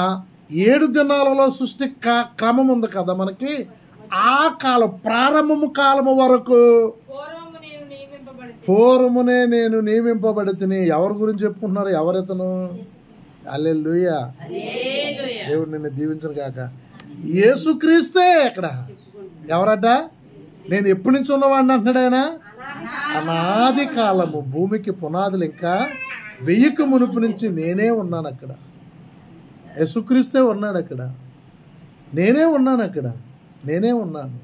7 దినాలలో సృష్టి క్రమం ఉంది కదా మనకి. ఆ కాలం ప్రారంభము కాలము వరకు పూర్వమునే నేను నియమింపబడితిని. ఎవరి గురించి చెప్పుకుంటున్నారు? ఎవరితను? హల్లెలూయా. దేవుడు నిన్ను దీవించను గాక. యేసుక్రీస్తే అక్కడ ఎవరట? నేను ఎప్పటి నుంచి ఉన్నవాడిని అంటున్నాడు ఆయన. అనాది కాలము, భూమికి పునాదులు ఇంకా వెయ్యకు మునుపు నుంచి నేనే ఉన్నాను అక్కడ. యేసుక్రీస్తే ఉన్నాడు అక్కడ. నేనే ఉన్నాను అక్కడ. నేనే ఉన్నాను.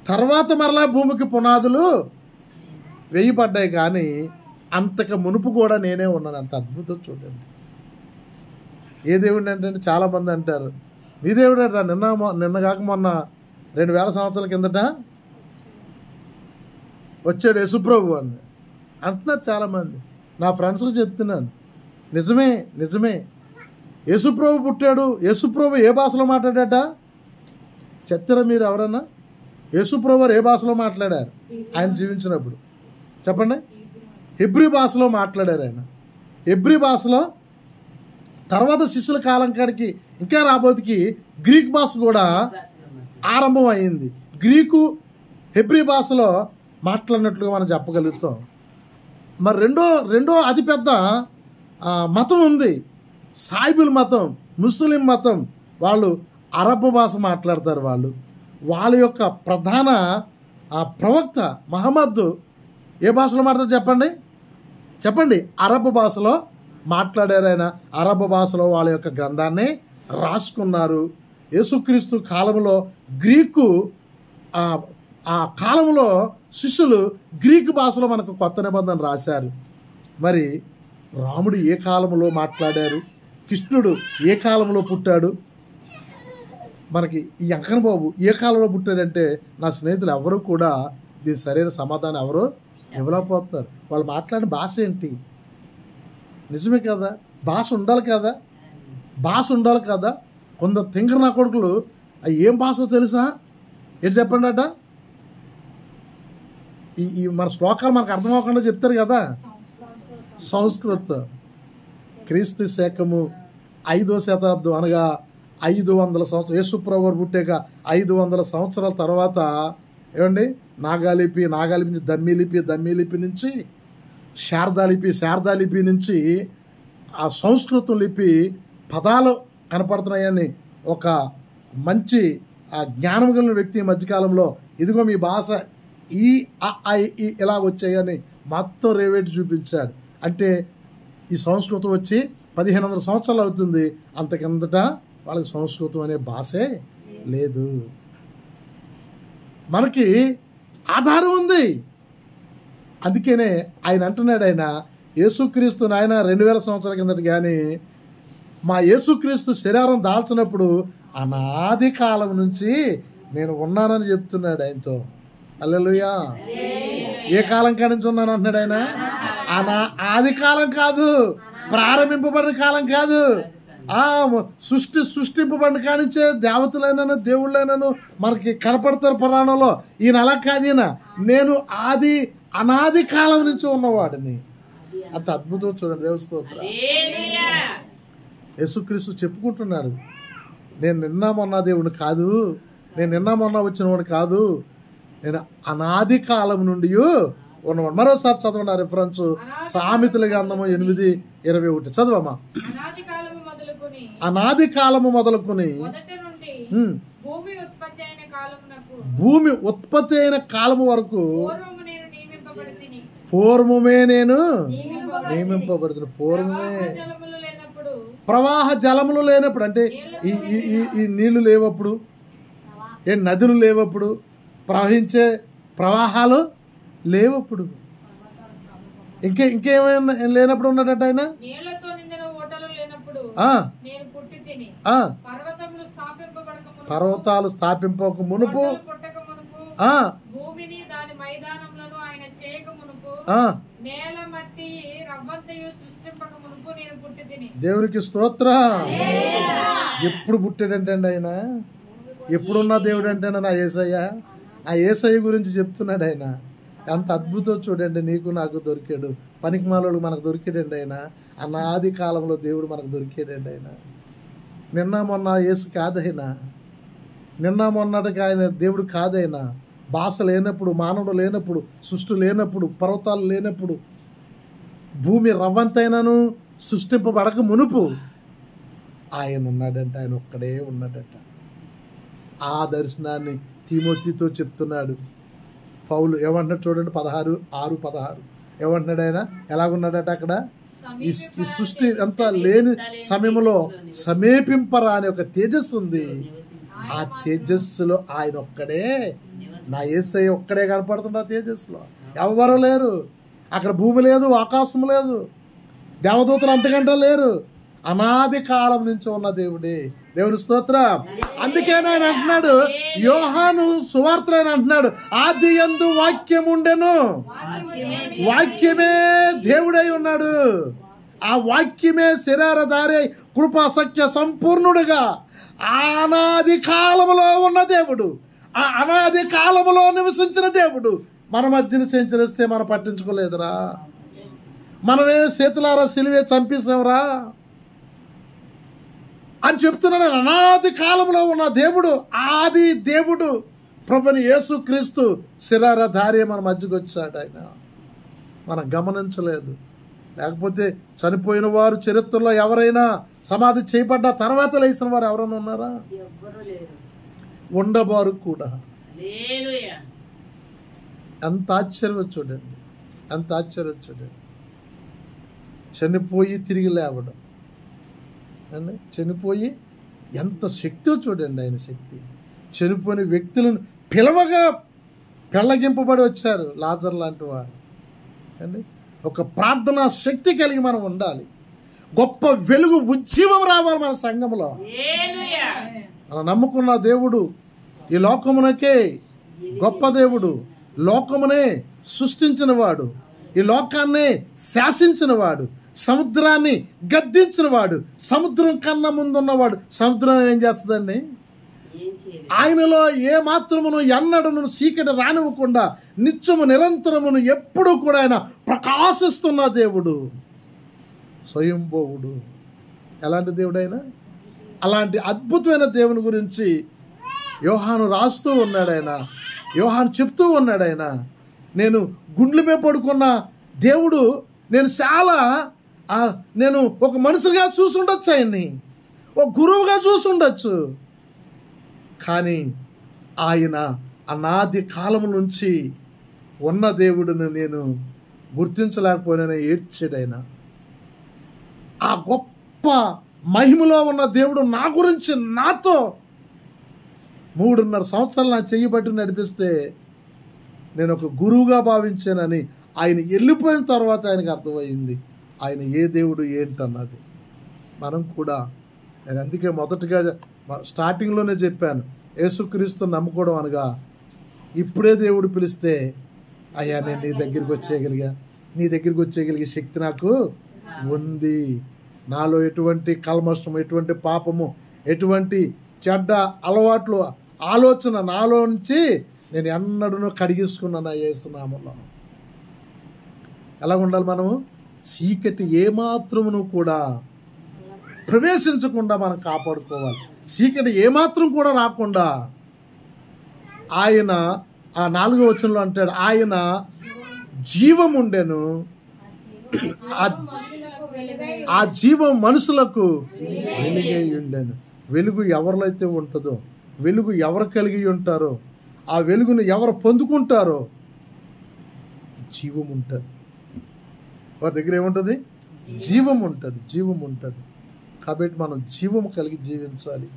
తర్వాత మరలా భూమికి పునాదులు వేయబడ్డాయి, కానీ అంతకు మునుపు కూడా నేనే ఉన్నాను. అంత అద్భుతం చూడండి. ఏ దేవుడు అంటే చాలామంది అంటారు, మీ దేవుడు అంటారా? నిన్న కాక మొన్న 2000 సంవత్సరాల కిందట వచ్చాడు యేసుప్రభు అని అంటున్నారు చాలామంది. నా ఫ్రెండ్స్కి చెప్తున్నాను, నిజమే నిజమే. యేసుప్రభు పుట్టాడు. యేసుప్రభు ఏ భాషలో మాట్లాడాట చెప్తారా మీరు ఎవరన్నా? యేసుప్రభు ఏ భాషలో మాట్లాడారు ఆయన జీవించినప్పుడు? చెప్పండి. హెబ్రీ భాషలో మాట్లాడారు ఆయన. హెబ్రీ భాషలో తర్వాత శిష్యుల కాలం కాడికి ఇంకా రాబోతుకి గ్రీక్ భాష కూడా ఆరంభం అయింది. గ్రీకు హెబ్రీ భాషలో మాట్లాడినట్లుగా మనం చెప్పగలుగుతాం. మరి రెండో అతిపెద్ద మతం ఉంది, సాయిబుల్ మతం, ముస్లిం మతం. వాళ్ళు అరబ్ భాష మాట్లాడతారు. వాళ్ళ యొక్క ప్రధాన ప్రవక్త మహమ్మద్ ఏ భాషలో మాట్లాడారు చెప్పండి? అరబ్ భాషలో మాట్లాడారు ఆయన. అరబ్ భాషలో వాళ్ళ యొక్క గ్రంథాన్ని రాసుకున్నారు. యేసుక్రీస్తు కాలంలో గ్రీకు ఆ కాలంలో శిష్యులు గ్రీకు భాషలో మనకు కొత్త నిబంధన రాశారు. మరి రాముడు ఏ కాలంలో మాట్లాడారు? కృష్ణుడు ఏ కాలంలో పుట్టాడు? మనకి ఈ అంకన్ బాబు ఏ కాలంలో పుట్టాడంటే నా స్నేహితులు ఎవరు కూడా దీని సరైన సమాధానం ఎవరు ఇవ్వలేకపోతున్నారు. వాళ్ళు మాట్లాడిన భాష ఏంటి? నిజమే కదా, భాష ఉండాలి కదా, భాష ఉండాలి కదా. కొందరు తింగర నా కొడుకులు ఏం భాష తెలుసా ఏంటి చెప్పండి అట. ఈ మన శ్లోకాలు మనకు అర్థం అవ్వకుండా చెప్తారు కదా. సంస్కృతం. క్రీస్తు శకము 5వ శతాబ్దం అనగా 500 సంవత్సరాలు యేసుప్రభు పుట్టాక 500 సంవత్సరాల తర్వాత ఏమండి నాగాలిపి నుంచి దమ్మీ లిపి నుంచి శారదా లిపి నుంచి ఆ సంస్కృతం లిపి పదాలు కనపడుతున్నాయని ఒక మంచి జ్ఞానం కలిగిన వ్యక్తి మధ్యకాలంలో ఇదిగో మీ భాష ఈ ఇలా వచ్చాయని మొత్తం రేవేటి చూపించాడు. అంటే ఈ సంస్కృతం వచ్చి 1500 సంవత్సరాలు అవుతుంది. అంత కిందట వాళ్ళకి సంస్కృతం అనే భాషే లేదు. మనకి ఆధారం ఉంది. అందుకనే ఆయన అంటున్నాడు, ఆయన యేసుక్రీస్తు నాయన 2000 సంవత్సరాల కిందట కానీ మా యేసుక్రీస్తు శరీరం దాల్చినప్పుడు అనాది కాలం నుంచి నేను ఉన్నానని చెప్తున్నాడు ఆయనతో. హల్లెలూయా. ఏ కాలం కాడి నుంచి ఉన్నాను అంటున్నాడు ఆయన. ఆది కాలం కాదు, ప్రారంభింపబడిన కాలం కాదు, సృష్టింపబడిన కానించే దేవతలైనను దేవుళ్ళైనను మనకి కనపడతారు పురాణంలో. ఈయన అలా కాదు, ఈయన నేను అనాది కాలం నుంచి ఉన్నవాడిని. అంత అద్భుతం చూడండి. దేవుని స్తోత్రం. యేసుక్రీస్తు చెప్పుకుంటున్నాడు, నేను నిన్న మొన్న దేవుడు కాదు, నేను నిన్న మొన్న వచ్చినవాడు కాదు, నేను అనాది కాలం నుండి ఉన్నవాడు. మరోసారి చదవండి ఆ రిఫరెన్స్. సామెతల గ్రంథము 8:21 చదవమ్మా. అనాది కాలము మొదలుకొని భూమి ఉత్పత్తి అయిన కాలము వరకు పూర్వమే నేను నియమింపబడుతున్నా. పూర్వమే ప్రవాహ జలములు లేనప్పుడు, అంటే ఈ నీళ్లు లేవప్పుడు, నదులు లేవప్పుడు, ప్రవహించే ప్రవాహాలు లేవప్పుడు, ఇంకేమైనా లేనప్పుడు ఉన్నాడట ఆయన. పర్వతాలు స్థాపింపక మునుపు, దేవునికి స్తోత్ర. ఎప్పుడు పుట్టాడంటే ఆయన, ఎప్పుడున్న దేవుడు అంటే నా యేసయ్య గురించి చెప్తున్నాడు ఆయన. అంత అద్భుతం చూడండి. నీకు నాకు దొరికాడు, పనికిమాలోడు మనకు దొరికాడండి ఆయన. అనాది కాలంలో దేవుడు మనకు దొరికాడండి ఆయన. నిన్న మొన్న యేసు కాదైనా, నిన్న మొన్నటికి ఆయన దేవుడు కాదైనా. భాష లేనప్పుడు, మానవుడు లేనప్పుడు, సృష్టి లేనప్పుడు, పర్వతాలు లేనప్పుడు, భూమి రవ్వంతైనాను సృష్టింపబడక మునుపు ఆయన ఉన్నాడంట, ఆయన ఒక్కడే ఉన్నాడట. ఆ దర్శనాన్ని తిమోతితో చెప్తున్నాడు పౌలు. ఏమంటున్నాడు చూడండి, 16:6 ఏమంటున్నాడు ఆయన? ఎలాగున్నాడట అక్కడ? ఈ సృష్టి అంతా లేని సమయంలో సమీపింపరా అనే ఒక తేజస్సు ఉంది. ఆ తేజస్సులో ఆయన ఒక్కడే, నా యేసయ్య ఒక్కడే కనపడుతున్నా. తేజస్సులో ఎవరు లేరు. అక్కడ భూమి లేదు, ఆకాశం లేదు, దేవదూతలు అంతకంటే లేరు. అనాది కాలం నుంచి ఉన్న దేవుడే. దేవుని స్తోత్రం. అందుకే ఆయన అంటున్నాడు, యోహాను సువార్తలో ఆయన అంటున్నాడు, ఆది యందు వాక్యం ఉండెను, వాక్యమే దేవుడై ఉన్నాడు. ఆ వాక్యమే శరీరధారి కృపా సత్య సంపూర్ణుడుగా అనాది కాలములో ఉన్న దేవుడు, ఆ అనాది కాలములో నివసించిన దేవుడు మన మధ్యన సంచరిస్తే మనం పట్టించుకోలేదురా. మనమే చేతులారా సిలువే చంపేసాంరా అని చెప్తున్నాడు. అనాది కాలంలో ఉన్న దేవుడు, ఆది దేవుడు ప్రభుని యేసుక్రీస్తు శరీరధారి మన మధ్యకు వచ్చాడు. ఆయన మనం గమనించలేదు. లేకపోతే చనిపోయిన వారు చరిత్రలో ఎవరైనా సమాధి చేయబడ్డ తర్వాత లేచిన వారు ఎవరైనా ఉన్నారా? ఉండబారు కూడా. ఎంత ఆశ్చర్యం చూడండి, ఎంత ఆశ్చర్యం చూడండి. చనిపోయి తిరిగి లేవడం అండి, చనిపోయి ఎంత శక్తితో చూడండి ఆయన శక్తి. చనిపోయిన వ్యక్తులను పిలవగా పెళ్ళగింపబడి వచ్చారు లాజర్ లాంటి వారు అండి. ఒక ప్రార్థనా శక్తి కలిగి మనం ఉండాలి. గొప్ప వెలుగు ఉజ్జీవం రావాలి మన సంఘంలో. మనం నమ్ముకున్న దేవుడు ఈ లోకమునకే గొప్ప దేవుడు. లోకమునే సృష్టించిన వాడు, ఈ లోకాన్ని శాసించిన వాడు, సముద్రాన్ని గద్దించిన వాడు, సముద్రం కన్నా ముందున్నవాడు. సముద్రం ఏం చేస్తుందండి? ఆయనలో ఏ మాత్రమును ఎన్నడను చీకటి రానివ్వకుండా నిత్యము నిరంతరమును ఎప్పుడూ కూడా ఆయన ప్రకాశిస్తున్న దేవుడు, స్వయంభోవుడు. ఎలాంటి దేవుడు ఆయన? అలాంటి అద్భుతమైన దేవుని గురించి యోహాను రాస్తూ ఉన్నాడు. ఆయన యోహాను చెప్తూ ఉన్నాడు. ఆయన నేను గుండ్ల మీద పడుకున్న దేవుడు, నేను ఒక మనుషులుగా చూసుండొచ్చు, ఆయన్ని ఒక గురువుగా చూసుండొచ్చు, కానీ ఆయన అనాది కాలం నుంచి ఉన్న దేవుడిని నేను గుర్తించలేకపోయినా ఏడ్చాడు. ఆయన ఆ గొప్ప మహిమలో ఉన్న దేవుడు నా గురించి నాతో 3.5 సంవత్సరాలు నా చెయ్యబట్టి నడిపిస్తే నేను ఒక గురువుగా భావించానని ఆయన వెళ్ళిపోయిన తర్వాత ఆయనకు అర్థమైంది ఆయన ఏ దేవుడు ఏంటన్నది. మనం కూడా, నేను అందుకే మొదటగా స్టార్టింగ్లోనే చెప్పాను, యేసుక్రీస్తు నమ్ముకోవడం అనగా ఇప్పుడే దేవుడు పిలిస్తే అయ్యా నేను నీ దగ్గరికి వచ్చేయగలిగే శక్తి నాకు ఉంది. నాలో ఎటువంటి కల్మషం, ఎటువంటి పాపము, ఎటువంటి చెడ్డ అలవాట్లు, ఆలోచన నాలో నుంచి నేను ఎన్నడూ కడిగేసుకున్నాను యేసునామములో. ఎలా ఉండాలి మనము? చీకటి ఏమాత్రమును కూడా ప్రవేశించకుండా మనం కాపాడుకోవాలి. చీకటి ఏమాత్రం కూడా రాకుండా ఆయన ఆ 4వ వచనంలో అంటాడు, ఆయన జీవం ఉండెను, ఆ జీవం మనుషులకు వెలుగై ఉండెను. వెలుగు ఎవరిలో అయితే ఉంటుందో, వెలుగు ఎవరు కలిగి ఉంటారో, ఆ వెలుగును ఎవరు పొందుకుంటారో జీవం ఉంటుంది. వారి దగ్గర ఏముంటుంది? జీవం ఉంటుంది. కాబట్టి మనం జీవం కలిగి జీవించాలి.